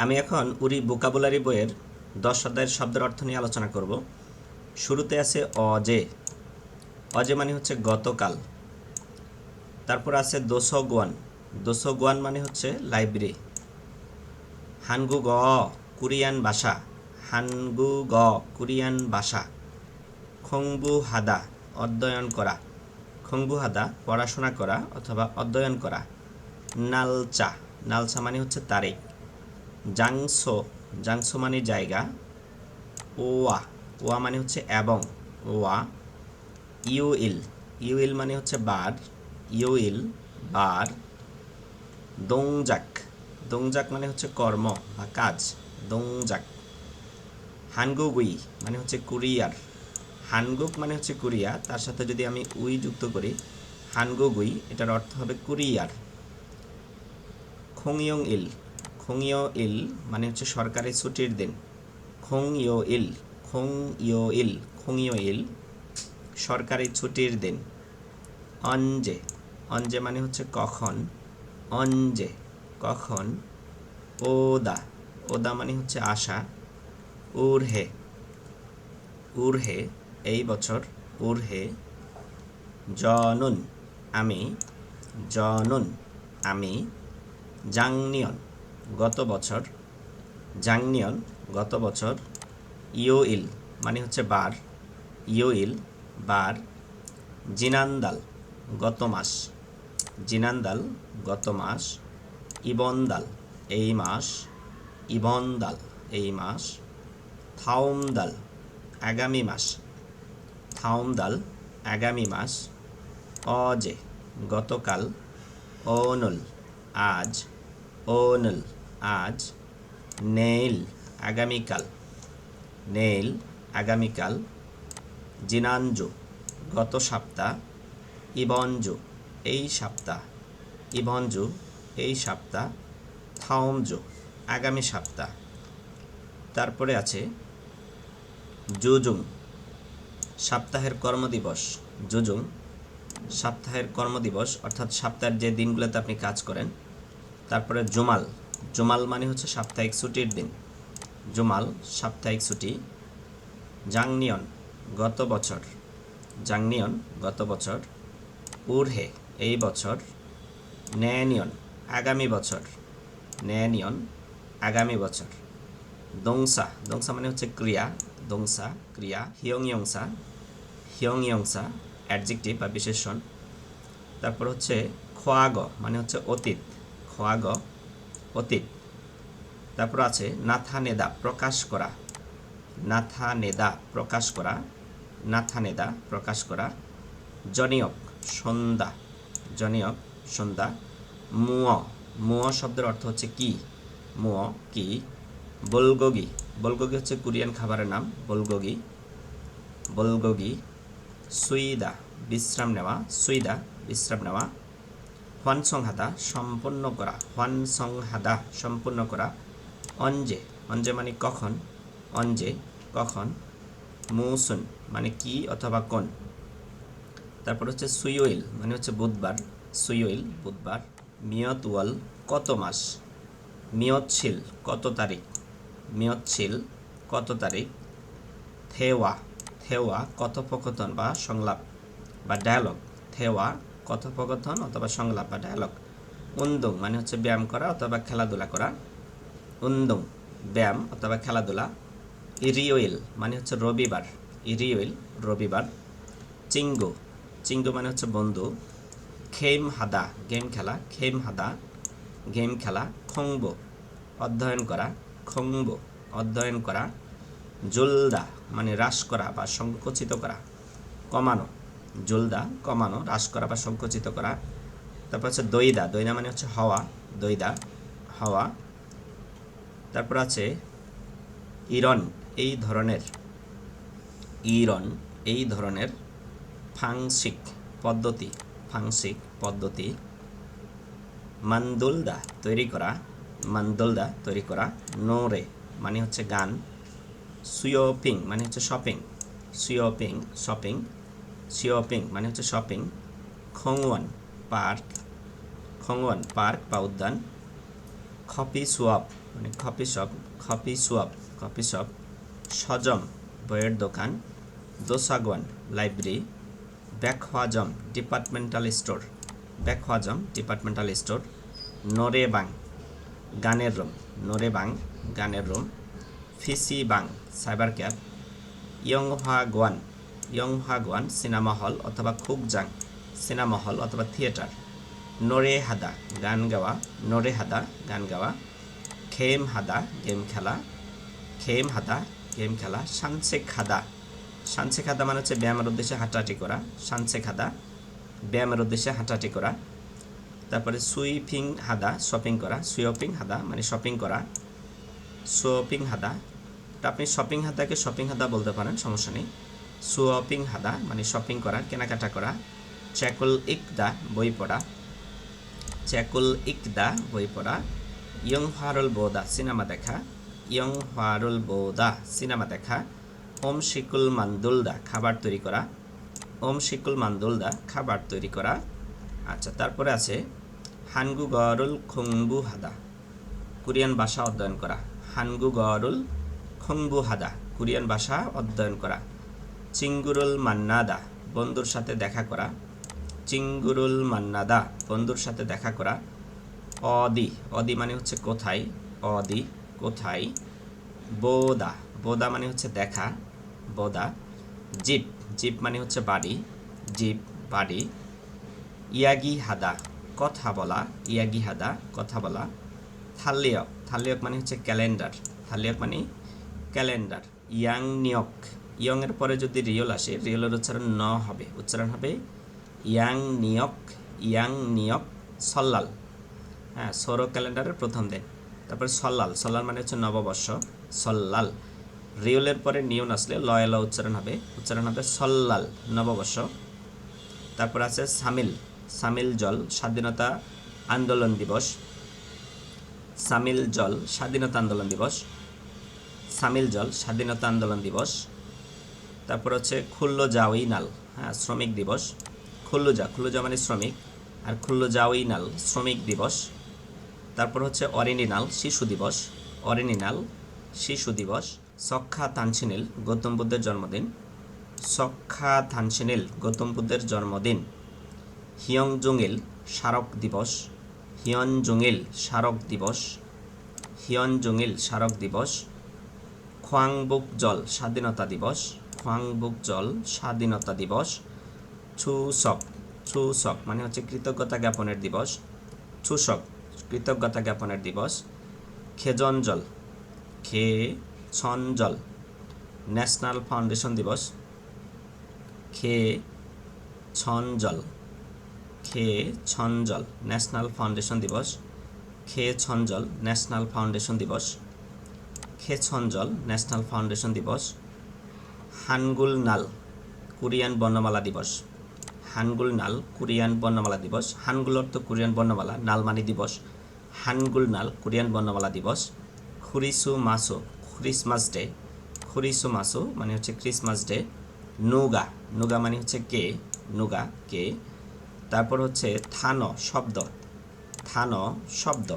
আমি এখন উরি ভোকাবুলারি বইয়ের 10 অধ্যায়ের শব্দের অর্থ নিয়ে আলোচনা করব। শুরুতে আছে অজে। অজে মানে হচ্ছে গতকাল। তারপর আছে দোসগওয়ান। দোসগওয়ান মানে হচ্ছে লাইব্রেরি। হানগুগ, কোরিয়ান ভাষা। হানগুগ, কোরিয়ান ভাষা। খংবু হাদা, অধ্যয়ন করা। খংবু হাদা, পড়াশোনা করা অথবা অধ্যয়ন করা। নালচা, নালচা মানে হচ্ছে তারিখ। জাংসো, জাংসো মানে জায়গা। ওয়া, ওয়া মানে হচ্ছে এবং। ওয়া। ইউইল, ইউইল মানে হচ্ছে বার। ইউইল, বার। দংজাক, দংজাক মানে হচ্ছে কর্ম বা কাজ। দংজাক। হানগুগুই মানে হচ্ছে কুরিয়ার। হানগুক মানে হচ্ছে কুরিয়ার, তার সাথে যদি আমি উই যুক্ত করি হানগুগুই, এটার অর্থ হবে কুরিয়ার। খংইয়ং ইল, খংইয় ইল মানে হচ্ছে সরকারি ছুটির দিন। খংইয় ইল, খংইয় ইল, খংইয় ইল সরকারি ছুটির দিন। অঞ্জে, অঞ্জে মানে হচ্ছে কখন। অঞ্জে, কখন। ওদা, ওদা মানে হচ্ছে আশা। উরহে, উরহে এই বছর। উরহে। জনুন, আমি। জনুন, আমি। জাংনিয়ন, গত বছর। জাংনিয়ন, গত বছর। ইয়োইল মানে হচ্ছে বার। ইয়োইল, বার। জিনান্দাল, গত মাস। জিনান্দাল, গত মাস। ইবন্দাল, এই মাস। ইবন্দাল, এই মাস। থাউমদাল, আগামী মাস। থাউমদাল, আগামী মাস। অজে, গতকাল। ওনুল, আজ। ওনুল, আজ। নেইল, আগামীকাল। নেইল, আগামীকাল। জিনানজু, গত সপ্তাহ। ইবনজু, এই সপ্তাহ। ইবনজু, এই সপ্তাহ। থাউমজু, আগামী সপ্তাহ। তারপরে আছে জুজুং, সপ্তাহের কর্মদিবস। জুজুং, সপ্তাহের কর্মদিবস, অর্থাৎ সপ্তাহের যে দিনগুলোতে আপনি কাজ করেন। তারপরে জুমাল, জুমাল মানে হচ্ছে সাপ্তাহিক ছুটির দিন। জুমাল, সাপ্তাহিক ছুটি। জাংনিয়ন, গত বছর। জাংনিয়ন, গত বছর। উরহে, এই বছর। ন্যানিয়ন, আগামী বছর। ন্যানিয়ন, আগামী বছর। দংসা, দংসা মানে হচ্ছে ক্রিয়া। দংসা, ক্রিয়া। হিয়ংইয়ংসা, হিয়ংইয়ংসা অ্যাডজেক্টিভ বা বিশেষণ। তারপর হচ্ছে খোয়াগ মানে হচ্ছে অতীত। খোয়াগ, অতীত। তারপর আছে নাথানেদা, প্রকাশ করা। নাথানেদা, প্রকাশ করা। নাথানেদা, প্রকাশ করা। জনিয়ক, সন্ধ্যা। জনিয়ক, সন্ধ্যা। মুয়, মুয় শব্দের অর্থ হচ্ছে কি। মুয়, কি। বুলগোগি, বুলগোগি হচ্ছে কোরিয়ান খাবারের নাম। Bulgogi, bulgogi. সুইদা, বিশ্রাম নেওয়া। সুইদা, বিশ্রাম নেওয়া। হওয়ানসংহাদা, সম্পন্ন করা। হওয়ানসংহাদা, সম্পূর্ণ করা। অঞ্জে, অঞ্জে মানে কখন। অঞ্জে, কখন। মুসুন মানে কি অথবা কোন। তারপর হচ্ছে সুইওইল মানে হচ্ছে বুধবার। সুইওইল, বুধবার। মিয়তওয়াল, কত মাস। মিয়তশীল, কত তারিখ। মিয়তশীল, কত তারিখ। থেওয়া, থেওয়া কথোপকথন বা সংলাপ বা ডায়ালগ। থেওয়া, কথোপকথন অথবা সংলাপ বা ডায়ালগ। উন্দুং মানে হচ্ছে ব্যায়াম করা অথবা খেলাধুলা করা। উন্দুং, ব্যায়াম অথবা খেলাধুলা। ইরিওইল মানে হচ্ছে রবিবার। ইরিওইল, রবিবার। চিঙ্গু, চিঙ্গু মানে হচ্ছে বন্ধু। খেম হাদা, গেম খেলা। খেম হাদা, গেম খেলা। খংবো, অধ্যয়ন করা। খংবো, অধ্যয়ন করা। জুলদা মানে হ্রাস করা বা সংকুচিত করা। কমানো। জুলদা, কমানো, হ্রাস করা বা সংকুচিত করা। তারপর হচ্ছে দইদা, দইদা মানে হচ্ছে হওয়া। দইদা, হওয়া। তারপর আছে ইরন, এই ধরনের। ইরন, এই ধরনের। ফাংশিক, পদ্ধতি। ফাংশিক, পদ্ধতি। মান্দুলদা, তৈরি করা। মান্দুলদা, তৈরি করা। নোরে মানে হচ্ছে গান। সুয়োপিং মানে হচ্ছে শপিং। সুয়োপিং, শপিং। সিওপিং মানে হচ্ছে শপিং। খংওয়ান, পার্ক। খংওয়ান, পার্ক বা উদ্যান। খপি সোয়াপ, মানে কফি শপ, সজম বইয়ের দোকান, দোসাগওয়ান লাইব্রেরি, ব্যাকওয়াজম ডিপার্টমেন্টাল স্টোর, নোরেবাং গানের রুম, ফিসিবাং সাইবার ক্যাফ, ইয়ংহাগওয়ান সিনেমা হল অথবা খুকজাং সিনেমা হল অথবা থিয়েটার, নোরেহাদা গান গাওয়া, খেমহাদা গেম খেলা, সানসেখাদা মানে হচ্ছে ব্যায়ামের উদ্দেশ্যে হাঁটাহাঁটি করা, ব্যায়ামের উদ্দেশ্যে হাঁটাহাঁটি করা। তারপরে সুইপিং হাদা মানে শপিং করা, আপনি শপিং হাদাকে শপিং হাদা বলতে পারেন, সমস্যা নেই। সুয়পিং হাদা মানে শপিং করা, কেনাকাটা করা। চ্যাকুল ইকদা বই পড়া, ইয়ংহারুল বোদা সিনেমা দেখা, ওম শিকুল মান্দুলদা খাবার তৈরি করা। আচ্ছা, তারপরে আছে হানগুগরুল খুংবু হাদা কোরিয়ান ভাষা অধ্যয়ন করা, চিঙ্গুরুল মান্নাদা বন্ধুর সাথে দেখা করা, অদি মানে হচ্ছে কোথায়, বোদা মানে হচ্ছে দেখা, জিপ মানে হচ্ছে বাড়ি, ইয়াগি হাদা কথা বলা, থালিয়ক মানে হচ্ছে ক্যালেন্ডার, ইয়ং এর পরে যদি রিয়ল আসে, রিয়লের উচ্চারণ হবে ইয়াং নিয়ক সল্লাল। হ্যাঁ, সৌর ক্যালেন্ডারের প্রথম দিন। তারপরে সল্লাল মানে হচ্ছে নববর্ষ, সল্লাল। রিয়লের পরে নিয়ন আসলে লয়াল উচ্চারণ হবে সল্লাল, নববর্ষ। তারপর আছে সামিল জল স্বাধীনতা আন্দোলন দিবস। তারপর হচ্ছে খুল্লো জাওইনাল, হ্যাঁ, শ্রমিক দিবস। খুল্লুজা মানে শ্রমিক, আর খুল্লো জাওইনাল শ্রমিক দিবস। তারপর হচ্ছে অরিনিনাল শিশু দিবস। সখ্খা থানসিনিল গৌতম বুদ্ধের জন্মদিন। হিয়ংজুঙিল স্মারক দিবস। খোয়াংবুকজল স্বাধীনতা দিবস। ছুসক মানে হচ্ছে কৃতজ্ঞতা জ্ঞাপনের দিবস। খেছনজল ন্যাশনাল ফাউন্ডেশন দিবস। খেছনজল ন্যাশনাল ফাউন্ডেশন দিবস। হানগুল নাল কোরিয়ান বর্ণমালা দিবস। হানগুল অর্থ কোরিয়ান বর্ণমালা, নাল মানে দিবস। হানগুল নাল কোরিয়ান বর্ণমালা দিবস। খুরিসুমাসু মানে হচ্ছে ক্রিসমাস ডে। নুগা মানে হচ্ছে কে। তারপর হচ্ছে থানো শব্দ